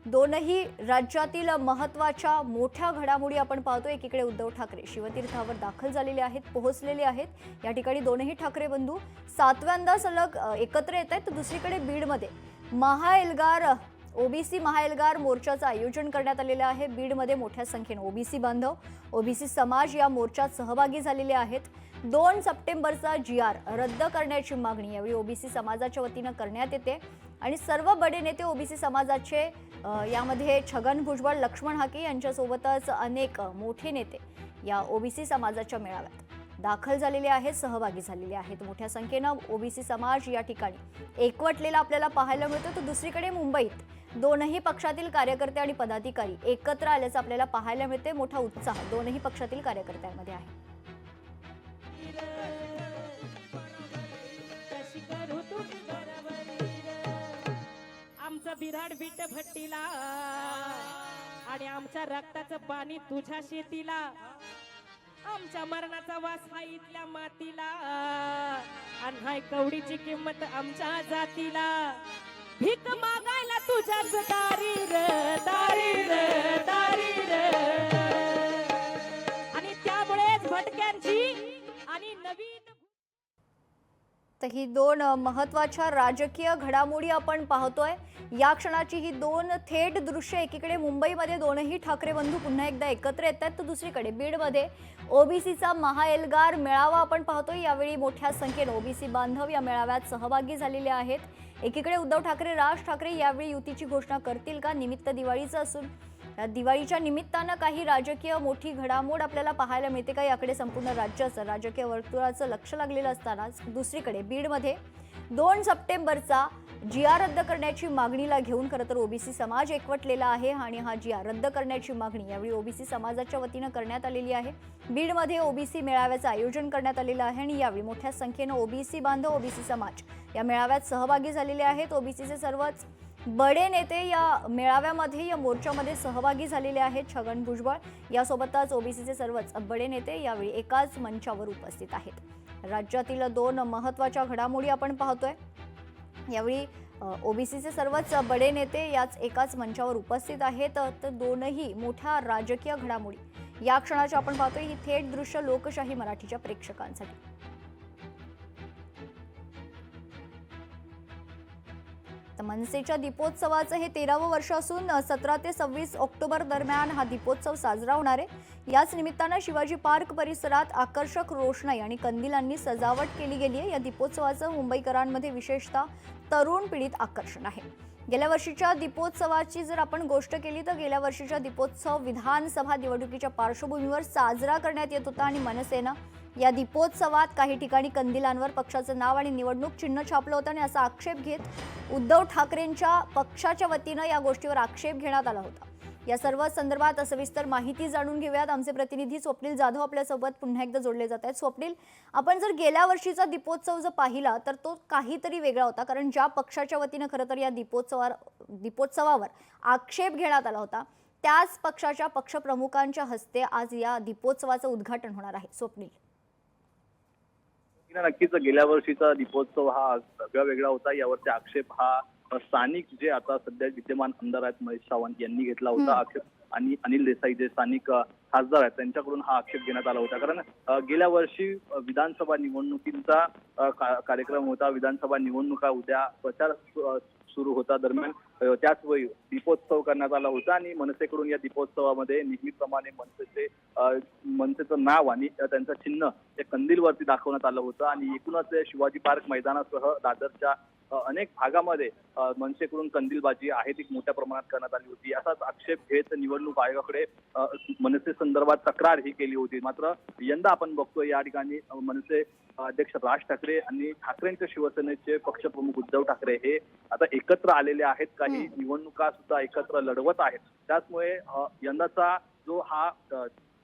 दोनही राज्यातील महत्त्वाच्या मोठ्या घडामोडी आपण पाहतो। एकीकडे उद्धव ठाकरे शिवतीर्थावर दाखल झालेले आहेत, पोहोचलेले आहेत। या ठिकाणी दोनही ठाकरे बंधू सातव्यांदा सलग एकत्र येत आहेत। तर दुसरीकडे बीडमध्ये महाएल्गार ओबीसी महाएल्गार मोर्चाचं आयोजन करण्यात आलेलं आहे। बीडमध्ये मोठ्या संख्येने ओबीसी बांधव, ओबीसी समाज या मोर्चात सहभागी झालेले आहेत। 2 सप्टेंबरचा जीआर रद्द करण्याची मागणी यावेळी ओबीसी समाजाच्या वतीने करण्यात येते आणि सर्व बडे नेते ओबीसी समाजाचे यामध्ये छगन भुजबळ, लक्ष्मण हाके यांच्यासोबतच अनेक मोठे नेते या ओबीसी समाजाच्या मेळाव्यात दाखल झालेले आहेत, सहभागी झालेले आहेत। मोठ्या संख्येने ओबीसी समाज या ठिकाणी एकवटलेला आपल्याला पाहायला मिळतो। तर दुसरीकडे मुंबईत दोनही पक्षातील कार्यकर्ते आणि पदाधिकारी एकत्र आल्याचं आपल्याला पाहायला मिळते। मोठा उत्साह दोनही पक्षातील कार्यकर्त्यांमध्ये आहे। आमचं बिराड बीट भट्टीला आणि आमच्या रक्ताचं पाणी तुझ्या शेतीला, आमच्या मरणाचा वास हा इथल्या मातीला, आणि हाय कवडीची किंमत आमच्या जातीला। भीक मागायला तुझ्याच दारी रे, दारी रे, दारी रे। आणि त्यामुळेच भटक्यांची आणि नवीन तर ही 2 महत्त्वाच्या राजकीय घडामोडी आपण पाहतोय। या क्षणाची ही 2 थेट दृश्य, एकीकडे मुंबईमध्ये दोनही ठाकरे बंधू पुन्हा एकदा एकत्र येत आहेत, तर दुसरीकडे बीडमध्ये ओबीसीचा महाएल्गार मेळावा आपण पाहतोय। यावेळी मोठ्या संख्येने ओबीसी बांधव या मेळाव्यात सहभागी झालेले आहेत। एकीकडे उद्धव ठाकरे, राज ठाकरे यावेळी युतीची घोषणा करतील का? निमित्त दिवाळीचं असून दिवाळीच्या निमित्तानं काही राजकीय मोठी घडामोड आपल्याला पाहायला मिळते का, याकडे संपूर्ण राज्याचं राजकीय वर्तुळाचं लक्ष लागलेलं असतानाच दुसरीकडे बीडमध्ये 2 सप्टेंबरचा जीआर रद्द करण्याची मागणीला घेऊन खरं तर ओबीसी समाज एकवटलेला आहे आणि हा जीआर रद्द करण्याची मागणी यावेळी ओबीसी समाजाच्या वतीनं करण्यात आलेली आहे। बीडमध्ये ओबीसी मेळाव्याचं आयोजन करण्यात आलेलं आहे आणि यावेळी मोठ्या संख्येनं ओबीसी बांधव, ओबीसी समाज या मेळाव्यात सहभागी झालेले आहेत। ओबीसीचे सर्वच बडे नेते या मेळाव्यामध्ये या मोर्चामध्ये सहभागी झालेले आहेत। छगन भुजबळ यासोबतच ओबीसीचे सर्वच बडे नेते यावेळी एकाच मंचावर उपस्थित आहेत। राज्यातील 2 महत्त्वाच्या घडामोडी आपण पाहतोय। यावेळी ओबीसीचे सर्वच बडे नेते याच एकाच मंचावर उपस्थित आहेत। तर दोनही मोठ्या राजकीय घडामोडी या क्षणाची आपण पाहतोय। ही थेट दृश्य लोकशाही मराठीच्या प्रेक्षकांसाठी। मनसेच्या दीपोत्सवाचं हे 13वं वर्ष असून 17 ते 26 ऑक्टोबर दरम्यान हा दीपोत्सव साजरा होणार आहे। याच निमित्तानं शिवाजी पार्क परिसरात आकर्षक रोषणाई आणि कंदिलांनी सजावट केली गेली आहे। या दीपोत्सवाचं मुंबईकरांमध्ये विशेषतः तरुण पिढीत आकर्षण आहे। गेल्या वर्षीच्या दीपोत्सवाची जर आपण गोष्ट केली तर गेल्या वर्षीचा दीपोत्सव विधानसभा निवडणुकीच्या पार्श्वभूमीवर साजरा करण्यात येत होता आणि मनसेनं या दीपोत्सवात काही ठिकाणी कंदिलांवर पक्षाचं नाव आणि निवडणूक चिन्ह छापलं होतं आणि असा आक्षेप घेत उद्धव ठाकरेंच्या पक्षाच्या वतीनं या गोष्टीवर आक्षेप घेण्यात आला होता। या सर्व संदर्भात सविस्तर माहिती जाणून घेऊयात। आमचे प्रतिनिधी स्वप्नील जाधव आपल्यासोबत पुन्हा एकदा जोडले जात आहेत। स्वप्नील, आपण जर गेल्या वर्षीचा दीपोत्सव जर पाहिला तर तो काहीतरी वेगळा होता, कारण ज्या पक्षाच्या वतीनं खरं तर या दीपोत्सवावर आक्षेप घेण्यात आला होता त्याच पक्षाच्या पक्षप्रमुखांच्या हस्ते आज या दीपोत्सवाचं उद्घाटन होणार आहे। स्वप्नील, नक्कीच गेल्या वर्षीचा दीपोत्सव हा सगळा वेगळा होता। यावरचा आक्षेप हा स्थानिक जे आता सध्या विद्यमान आमदार आहेत महेश सावंत यांनी घेतला होता आक्षेप, आणि अनिल देसाई जे स्थानिक खासदार आहेत त्यांच्याकडून हा आक्षेप घेण्यात आला होता। कारण गेल्या वर्षी विधानसभा निवडणुकीचा कार्यक्रम होता। विधानसभा निवडणुका उद्या प्रचार सुरू होता, दरम्यान त्याच वेळी दीपोत्सव करण्यात आला होता आणि मनसेकडून या दीपोत्सवामध्ये नेहमीप्रमाणे मनसेचं नाव आणि त्यांचं चिन्ह हे कंदीलवरती दाखवण्यात आलं होतं आणि एकूणच शिवाजी पार्क मैदानासह दादरच्या अनेक भागामध्ये मनसेकडून कंदीलबाजी आहे ती मोठ्या प्रमाणात करण्यात आली होती। असाच आक्षेप घेत निवडणूक आयोगाकडे मनसे संदर्भात तक्रार ही केली होती। मात्र यंदा आपण बघतोय या ठिकाणी मनसे अध्यक्ष राज ठाकरे आणि ठाकरेंच्या शिवसेनेचे पक्षप्रमुख उद्धव ठाकरे हे आता एकत्र आलेले आहेत। काही निवडणुका सुद्धा एकत्र लढवत आहेत। त्यामुळे यंदाचा जो हा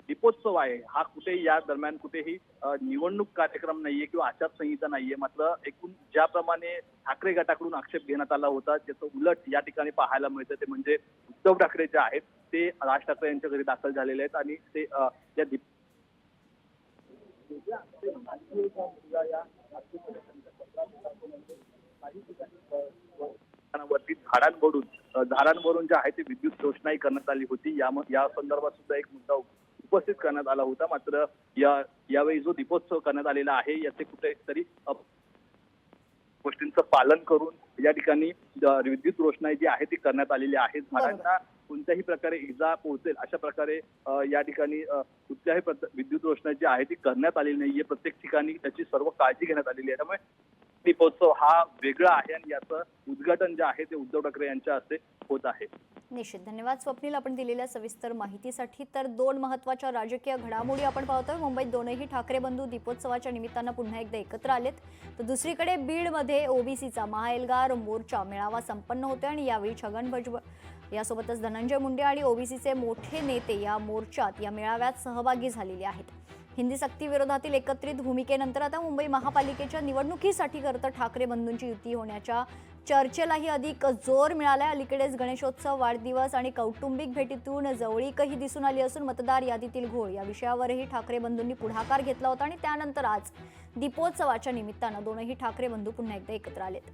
दीपोत्सव आहे हा कुठेही या दरम्यान कुठेही निवडणूक कार्यक्रम नाहीये किंवा आचारसंहिता नाहीये। मात्र एकूण ज्याप्रमाणे ठाकरे गटाकडून आक्षेप घेण्यात आला होता त्याचं उलट या ठिकाणी पाहायला मिळतं, ते म्हणजे उद्धव ठाकरे जे आहेत ते राज ठाकरे यांच्या घरी दाखल झालेले आहेत आणि ते या वरती झाडांवरून जे आहे ते विद्युत रोषणाई करण्यात आली होती. या संदर्भात सुद्धा एक मुद्दा उपस्थित करण्यात आला होता. मात्र यावेळी जो दीपोत्सव करण्यात आलेला आहे याचे कुठेतरी गोष्टींचं पालन करून या ठिकाणी विद्युत रोषणाई जी आहे ती करण्यात आलेली आहे. झाडांना कोणत्याही प्रकारे इजा पोहोचेल अशा प्रकारे या ठिकाणी कुठल्याही विद्युत रोषणाई जी आहे ती करण्यात आलेली नाहीये. प्रत्येक ठिकाणी त्याची सर्व काळजी घेण्यात आलेली आहे. त्यामुळे दीपोत्सव हा वेगळा आहे आणि याचं उद्घाटन जे आहे ते उद्धव ठाकरे यांच्या हस्ते होत आहे. निश्चित. धन्यवाद स्वप्नील, आपण दिलेल्या सविस्तर माहितीसाठी. तर दोन महत्त्वाच्या राजकीय घडामोडी आपण पाहतोय. मुंबईत दोनही ठाकरे बंधू दीपोत्सवाच्या निमित्तानं पुन्हा एकदा एकत्र आलेत. तर दुसरीकडे बीडमध्ये ओबीसीचा महाएल्गार मोर्चा मेळावा संपन्न होतोय आणि यावेळी छगन भुजबळ यासोबतच धनंजय मुंडे आणि ओबीसीचे मोठे नेते या मोर्चात या मेळाव्यात सहभागी झालेले आहेत. हिंदी सक्ती विरोधातील एकत्रित भूमिकेनंतर आता मुंबई महापालिकेच्या निवडणुकीसाठी खरं ठाकरे बंधूंची युती होण्याच्या चर्चेलाही अधिक जोर मिळालाय. अलीकडेच गणेशोत्सव, वाढदिवस आणि कौटुंबिक भेटीतून जवळीकही दिसून आली असून मतदार यादीतील घोळ या विषयावरही ठाकरे बंधूंनी पुढाकार घेतला होता आणि त्यानंतर आज दीपोत्सवाच्या निमित्तानं दोनही ठाकरे बंधू पुन्हा एकदा एकत्र आलेत.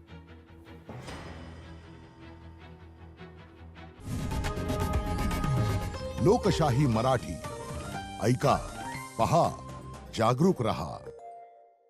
लोकशाही मराठी ऐका, पहा, जागरूक रहा.